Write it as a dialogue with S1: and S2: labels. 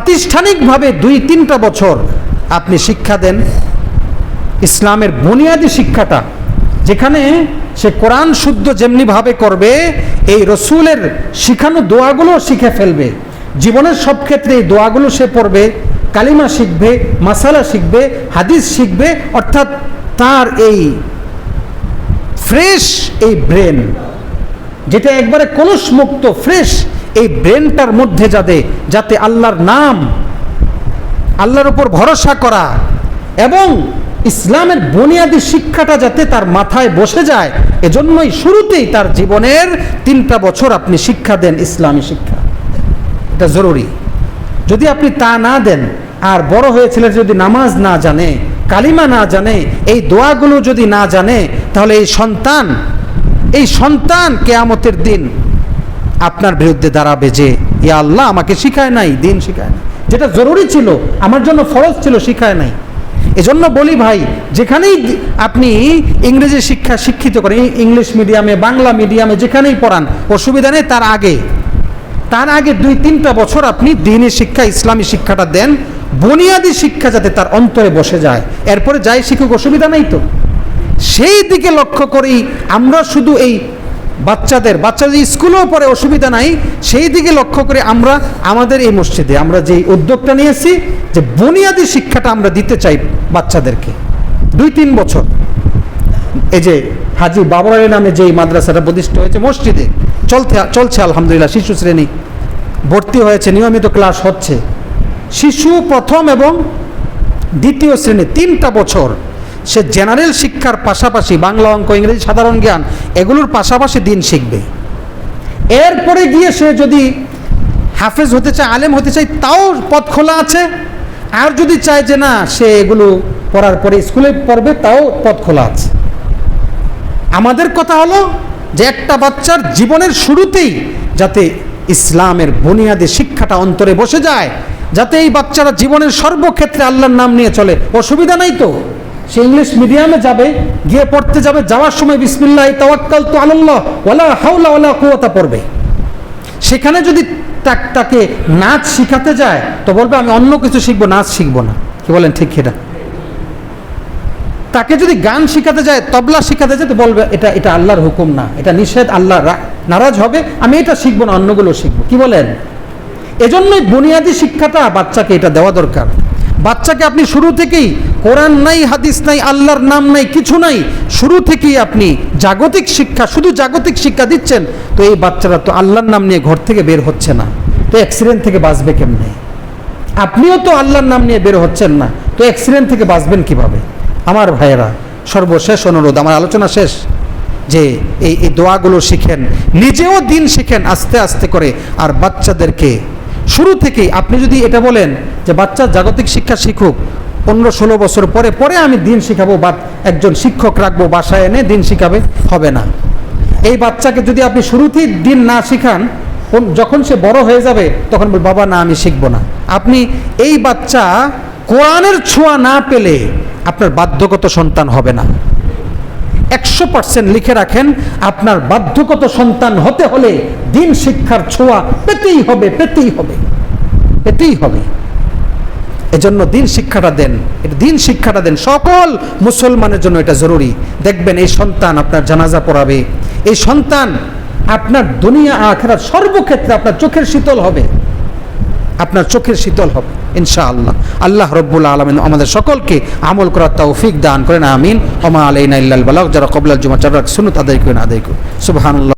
S1: প্রাতিষ্ঠানিকভাবে 2-3টা বছর আপনি শিক্ষা দেন ইসলামের বুনিয়াদি শিক্ষাটা, যেখানে সে কোরআন শুদ্ধ যেমনিভাবে করবে, এই রসুলের শিখানো দোয়াগুলো শিখে ফেলবে, জীবনের সব ক্ষেত্রে এই দোয়াগুলো সে পড়বে, কালিমা শিখবে, মাসালা শিখবে, হাদিস শিখবে, অর্থাৎ তার এই ফ্রেশ এই ব্রেন, যেটা একবারে কলুষমুক্ত ফ্রেশ, এই ব্রেনটার মধ্যে যাতে আল্লাহর নাম, আল্লাহর উপর ভরসা করা এবং ইসলামের বুনিয়াদি শিক্ষাটা যাতে তার মাথায় বসে যায়, এজন্যই শুরুতেই তার জীবনের 3টা বছর আপনি শিক্ষা দেন ইসলামী শিক্ষা। এটা জরুরি। যদি আপনি তা না দেন, আর বড় হয়েছিল যদি নামাজ না জানে, কালিমা না জানে, এই দোয়াগুলো যদি না জানে, তাহলে এই সন্তান কিয়ামতের দিন আপনার বিরুদ্ধে দাঁড়াবে যে ইয়া আল্লাহ আমাকে শিখায় নাই, দিন শিখায় নাই, যেটা জরুরি ছিল, আমার জন্য ফরজ ছিল, শিখায় নাই। এজন্য বলি ভাই, যেখানেই আপনি ইংরেজি শিক্ষা শিক্ষিত করেন, ইংলিশ মিডিয়ামে, বাংলা মিডিয়ামে, যেখানেই পড়ান, অসুবিধা নেই, তার আগে 2-3টা বছর আপনি দ্বীনি শিক্ষা, ইসলামী শিক্ষাটা দেন, বুনিয়াদি শিক্ষা যাতে তার অন্তরে বসে যায়, এরপরে যাই শিখুক, অসুবিধা নেই তো। সেই দিকে লক্ষ্য করেই আমরা শুধু এই বাচ্চাদের স্কুলেও পড়ে, অসুবিধা নাই, সেই দিকে লক্ষ্য করে আমরা আমাদের এই মসজিদে আমরা যে উদ্যোগটা নিয়েছি, যে বুনিয়াদি শিক্ষাটা আমরা দিতে চাই বাচ্চাদেরকে 2-3 বছর। এই যে হাজী বাবর আলী নামে যে মাদ্রাসাটা প্রতিষ্ঠা হয়েছে মসজিদে, চলছে আলহামদুলিল্লাহ, শিশু শ্রেণী ভর্তি হয়েছে, নিয়মিত ক্লাস হচ্ছে। শিশু প্রথম এবং দ্বিতীয় শ্রেণী 3টা বছর সে জেনারেল শিক্ষার পাশাপাশি বাংলা, অঙ্ক, ইংরেজি, সাধারণ জ্ঞান, এগুলোর পাশাপাশি দিন শিখবে। এরপরে গিয়ে সে যদি হাফেজ হতে চায়, আলেম হতে চায়, তাও পথ খোলা আছে। আর যদি চায় যে না, সে এগুলো পড়ার পরে স্কুলে পড়বে, তাও পথ খোলা আছে। আমাদের কথা হলো যে একটা বাচ্চার জীবনের শুরুতেই যাতে ইসলামের বুনিয়াদি শিক্ষাটা অন্তরে বসে যায়, যাতে এই বাচ্চারা জীবনের সর্বক্ষেত্রে আল্লাহর নাম নিয়ে চলে। অসুবিধা নাই তো, সে ইংলিশ মিডিয়ামে যাবে, গিয়ে পড়তে যাবে, যাওয়ার সময় বিসমিল্লাহি তাওয়াক্কালতু আলাল্লাহ ওয়ালা হাওলা ওয়ালা কুওয়াতা পড়বে। সেখানে যদি তাকে নাচ শিখাতে যায়, তো বলবে আমি অন্য কিছু শিখবো, নাচ শিখবো না। কি বলেন ঠিক? এটা তাকে যদি গান শিখাতে যায়, তবলা শিখাতে যায়, তো বলবে এটা আল্লাহর হুকুম না, এটা নিষেধ, আল্লাহ নারাজ হবে, আমি এটা শিখবো না, অন্যগুলো শিখবো। কি বলেন? এজন্যই বুনিয়াদি শিক্ষাটা বাচ্চাকে এটা দেওয়া দরকার। বাচ্চাকে আপনি শুরু থেকেই কোরআন নাই, হাদিস নাই, আল্লাহর নাম নাই, কিছু নাই, শুরু থেকেই আপনি জাগতিক শিক্ষা, শুধু জাগতিক শিক্ষা দিচ্ছেন, তো এই বাচ্চারা তো আল্লাহর নাম নিয়ে ঘর থেকে বের হচ্ছে না, তো অ্যাক্সিডেন্ট থেকে বাঁচবে কেমনে? আপনিও তো আল্লাহর নাম নিয়ে বের হচ্ছেন না, তো অ্যাক্সিডেন্ট থেকে বাঁচবেন কিভাবে? আমার ভাইয়েরা, সর্বশেষ অনুরোধ, আমার আলোচনা শেষ, যে এই দোয়াগুলো শিখেন, নিজেও দিন শিখেন আস্তে আস্তে করে। আর বাচ্চাদেরকে শুরু থেকেই আপনি যদি এটা বলেন যে বাচ্চা জাগতিক শিক্ষা শিখুক, 15-16 বছর পরে আমি দিন শিখাবো, বা একজন শিক্ষক রাখবো বাসায় এনে দিন শিখাবে, হবে না। এই বাচ্চাকে যদি আপনি শুরুতেই দিন না শিখান, যখন সে বড় হয়ে যাবে তখন বলবে বাবা না, আমি শিখবো না। আপনি এই বাচ্চা কোরআনের ছোঁয়া না পেলে আপনার বাধ্যগত সন্তান হবে না। 100% লিখে রাখেন, আপনার বাধ্যগত সন্তান হতে হলে দিন শিক্ষার ছোঁয়া পেতেই হবে। এজন্য দিন শিক্ষাটা দেন, সকল মুসলমানের জন্য এটা জরুরি। দেখবেন এই সন্তান আপনার জানাজা পড়াবে, এই সন্তান আপনার দুনিয়া আখিরাত সর্বক্ষেত্রে আপনার চোখের শীতল হবে, ইনশাআল্লাহ। আল্লাহ রব্বুল আলামিন আমাদের সকলকে আমল করার তৌফিক দান করেন, আমিন। ওয়া মা আলাইনা ইল্লাল বালাগ। যারা ক্বাবলাল জুমা, যারা সুন্নাত আদায় করেন, সুবহানাল্লাহ।